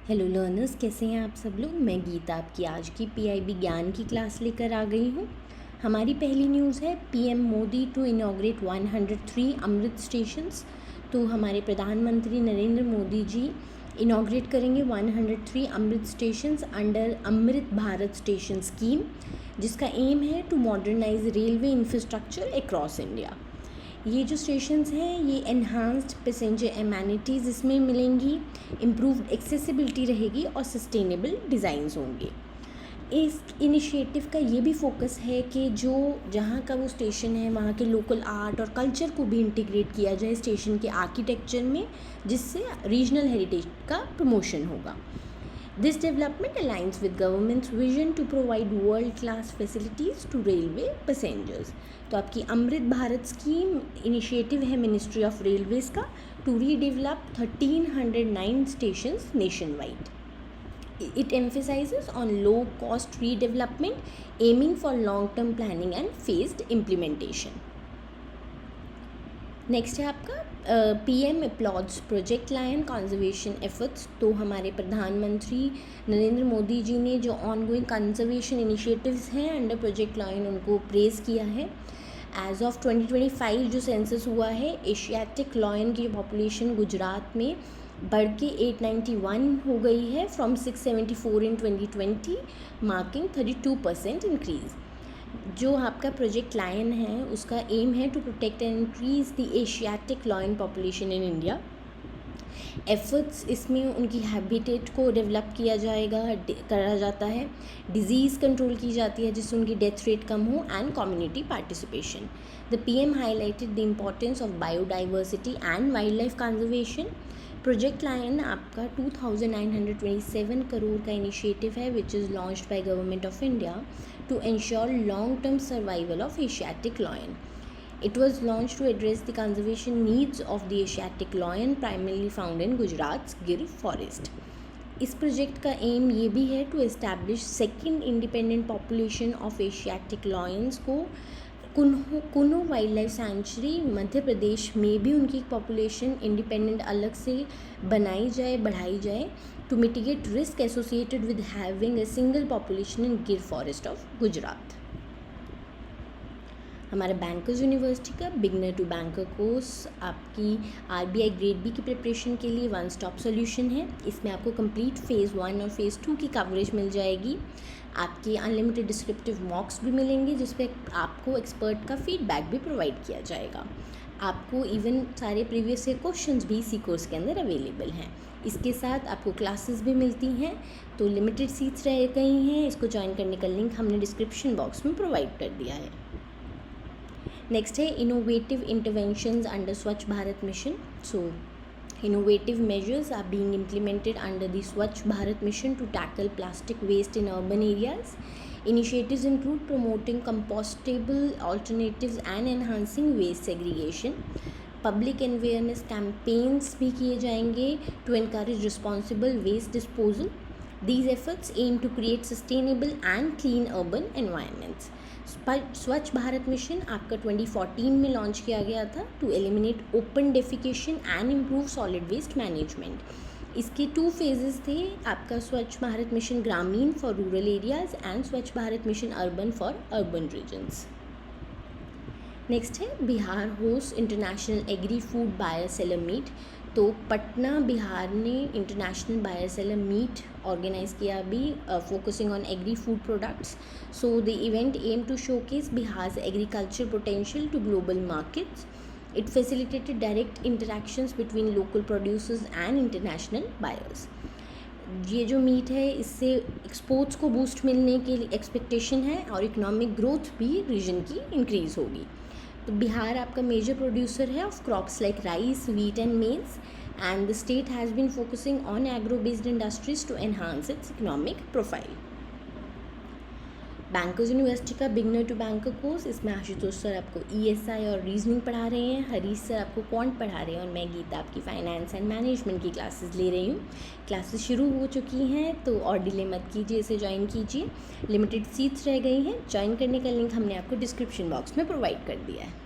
Hello learners, कैसे हैं आप सब लोग। मैं गीता आपकी आज की पीआईबी ज्ञान की क्लास लेकर आ गई हूँ। हमारी पहली न्यूज़ है PM Modi to inaugurate 103 Amrit stations. तो हमारे प्रधानमंत्री नरेंद्र मोदी जी इनॉग्रेट करेंगे 103 Amrit stations under Amrit Bharat station scheme, जिसका एम है to modernise railway infrastructure across India. ये जो स्टेशंस हैं ये एनहांस्ड पैसेंजर एमेनिटीज़ इसमें मिलेंगी, इम्प्रूव्ड एक्सेसिबिलिटी रहेगी और सस्टेनेबल डिज़ाइंस होंगे। इस इनिशिएटिव का ये भी फोकस है कि जो जहाँ का वो स्टेशन है वहाँ के लोकल आर्ट और कल्चर को भी इंटीग्रेट किया जाए स्टेशन के आर्किटेक्चर में, जिससे रीजनल हेरिटेज का प्रमोशन होगा। This development aligns with government's vision to provide world-class facilities to railway passengers. तो आपकी अमृत भारत स्कीम इनिशिएटिव है मिनिस्ट्री ऑफ रेलवेज का to redevelop 1309 stations nationwide. It emphasizes on low-cost redevelopment, aiming for long-term planning and phased implementation. Next है आपका PM applauds project lion conservation efforts. तो हमारे प्रधानमंत्री नरेंद्र मोदी जी ने जो ऑनगोइंग कंजर्वेशन इनिशिएटिव्स हैं अंडर प्रोजेक्ट लायन उनको प्रेज़ किया है। एज ऑफ 2025 जो सेंसस हुआ है, एशियाटिक लायन की पॉपुलेशन गुजरात में बढ़ के 891 हो गई है फ्रॉम 674 इन 2020, मार्किंग 32% इंक्रीज़। जो आपका प्रोजेक्ट लायन है उसका एम है to protect and increase the Asiatic lion population in India. Efforts इसमें उनकी हैबिटेट को डेवलप किया जाएगा, करा जाता है, डिजीज़ कंट्रोल की जाती है जिससे उनकी डेथ रेट कम हो and community participation. The PM highlighted the importance of biodiversity and wild life conservation. Project lion आपका 2927 करोड़ का इनिशिएटिव है which is launched by government of India to ensure long-term survival of Asiatic lion. It was launched to address the conservation needs of the Asiatic lion primarily found in Gujarat's Gir forest. इस project का aim ये भी है to establish second independent population of Asiatic lions को Kuno wild life sanctuary Madhya Pradesh में भी उनकी population independent अलग से बनाई जाए, बढ़ाई जाए, to mitigate risk associated with having a single population in Gir forest of Gujarat. हमारा बैंकर्स यूनिवर्सिटी का बिगनर टू बैंकर कोर्स आपकी आरबीआई ग्रेड बी की प्रिपरेशन के लिए वन स्टॉप सोल्यूशन है। इसमें आपको कंप्लीट फेज़ 1 और फेज़ 2 की कवरेज मिल जाएगी। आपकी अनलिमिटेड डिस्क्रिप्टिव मॉक्स भी मिलेंगे जिसपे आपको एक्सपर्ट का फीडबैक भी प्रोवाइड किया जाएगा। आपको इवन सारे प्रीवियस ईयर क्वेश्चंस भी इसी कोर्स के अंदर अवेलेबल हैं। इसके साथ आपको क्लासेस भी मिलती हैं। तो लिमिटेड सीट्स रह गई हैं, इसको ज्वाइन करने का लिंक हमने डिस्क्रिप्शन बॉक्स में प्रोवाइड कर दिया है। नेक्स्ट है इनोवेटिव इंटरवेंशंस अंडर स्वच्छ Bharat mission. So innovative measures are being implemented under the Swachh Bharat mission to tackle plastic waste in urban areas. Initiatives include promoting compostable alternatives and enhancing waste segregation. Public awareness campaigns भी किए जाएंगे to encourage responsible waste disposal. These efforts aim to create sustainable and clean urban environments. स्वच्छ Bharat mission आपका 2014 में launch किया गया था to eliminate open defecation and improve solid waste management. इसके 2 फेजेस थे, आपका Swachh Bharat mission Grameen for rural areas and Swachh Bharat mission urban for urban regions. Next है Bihar host international agri food buyer seller meet. तो पटना बिहार ने international buyer seller meet organise किया अभी, focusing on agri food products. So the event aim to showcase Bihar's agriculture potential to global markets. It facilitated direct interactions between local producers and international buyers. ये जो meet है इससे exports को boost मिलने के लिए एक्सपेक्टेशन है और इकोनॉमिक ग्रोथ भी रीजन की इंक्रीज़ होगी। तो बिहार आपका मेजर प्रोड्यूसर है of crops like rice, wheat and maize, and the state has been focusing on agro based industries to enhance its economic profile. Bankers university का beginner to banker course, इसमें Ashutosh sir आपको ESI और reasoning पढ़ा रहे हैं, Harish sir आपको quant पढ़ा रहे हैं और मैं गीता आपकी फाइनेंस एंड मैनेजमेंट की क्लासेस ले रही हूँ। क्लासेस शुरू हो चुकी हैं तो और डिले मत कीजिए, इसे ज्वाइन कीजिए। लिमिटेड सीट्स रह गई हैं, ज्वाइन करने का लिंक हमने आपको डिस्क्रिप्शन बॉक्स में प्रोवाइड कर दिया है।